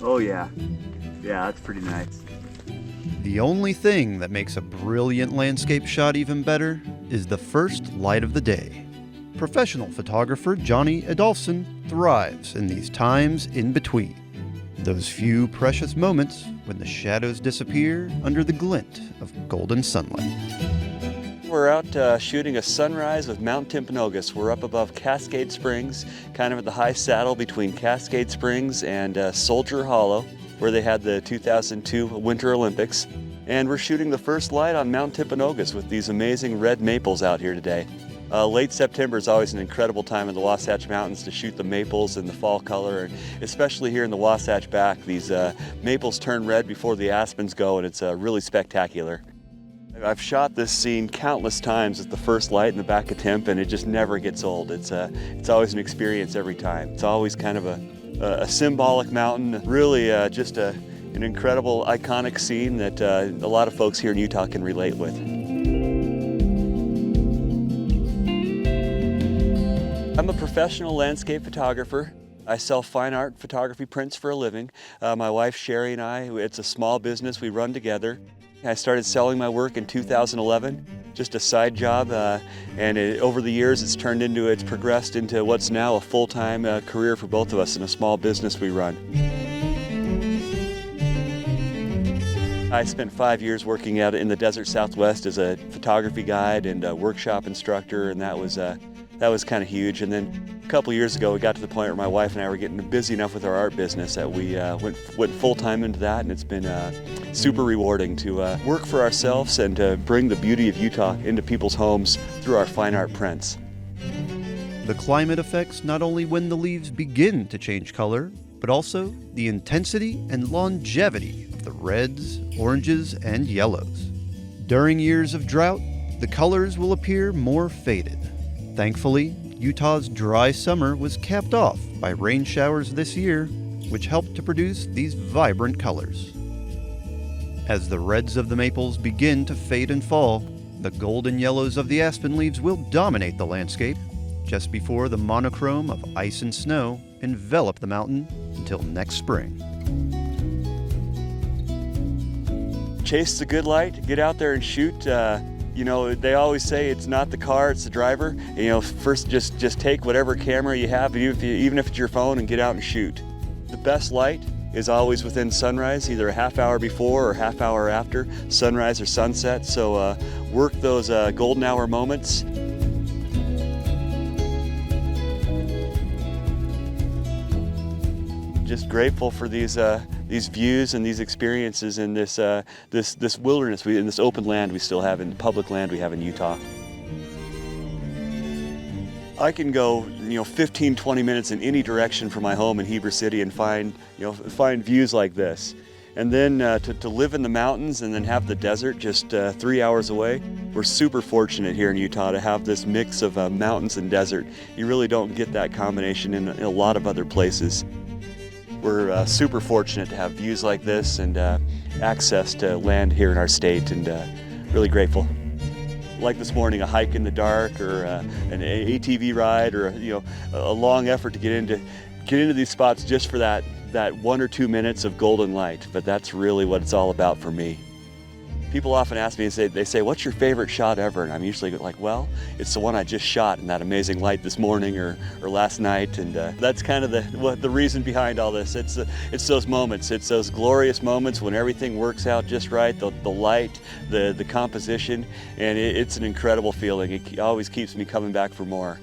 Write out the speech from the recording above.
Oh yeah. Yeah, that's pretty nice. The only thing that makes a brilliant landscape shot even better is the first light of the day. Professional photographer Johnny Adolphson thrives in these times in between. Those few precious moments when the shadows disappear under the glint of golden sunlight. We're out shooting a sunrise with Mount Timpanogos. We're up above Cascade Springs, kind of at the high saddle between Cascade Springs and Soldier Hollow, where they had the 2002 Winter Olympics. And we're shooting the first light on Mount Timpanogos with these amazing red maples out here today. Late September is always an incredible time in the Wasatch Mountains to shoot the maples in the fall color, and especially here in the Wasatch Back. These maples turn red before the aspens go, and it's really spectacular. I've shot this scene countless times at the first light in the back of Timp, and it just never gets old. It's always an experience every time. It's always kind of a symbolic mountain, really just an incredible, iconic scene that a lot of folks here in Utah can relate with. I'm a professional landscape photographer. I sell fine art photography prints for a living. My wife Sherry and I, it's a small business we run together. I started selling my work in 2011, just a side job, and over the years it's progressed into what's now a full-time career for both of us in a small business we run. I spent 5 years working out in the desert Southwest as a photography guide and a workshop instructor, and that was kind of huge. And then a couple years ago, we got to the point where my wife and I were getting busy enough with our art business that we went full-time into that, and it's been super rewarding to work for ourselves and to bring the beauty of Utah into people's homes through our fine art prints. The climate affects not only when the leaves begin to change color, but also the intensity and longevity of the reds, oranges, and yellows. During years of drought, the colors will appear more faded. Thankfully, Utah's dry summer was capped off by rain showers this year, which helped to produce these vibrant colors. As the reds of the maples begin to fade and fall, the golden yellows of the aspen leaves will dominate the landscape, just before the monochrome of ice and snow envelop the mountain until next spring. Chase the good light, get out there and shoot. You know, they always say it's not the car, it's the driver. You know, first just take whatever camera you have, even if it's your phone, and get out and shoot. The best light is always within sunrise, either a half hour before or half hour after sunrise or sunset. So work those golden hour moments. Just grateful for these views and these experiences in this wilderness, in this open land we still have, in public land we have in Utah. I can go 15, 20 minutes in any direction from my home in Heber City and find views like this. And then to live in the mountains and then have the desert just 3 hours away. We're super fortunate here in Utah to have this mix of mountains and desert. You really don't get that combination in a lot of other places. We're super fortunate to have views like this and access to land here in our state, and really grateful. Like this morning, a hike in the dark, or an ATV ride, or a long effort to get into these spots just for that 1 or 2 minutes of golden light. But that's really what it's all about for me. People often ask me, they say, what's your favorite shot ever? And I'm usually like, well, it's the one I just shot in that amazing light this morning or last night. And that's kind of the reason behind all this. It's those moments. It's those glorious moments when everything works out just right, the light, the composition, and it's an incredible feeling. It always keeps me coming back for more.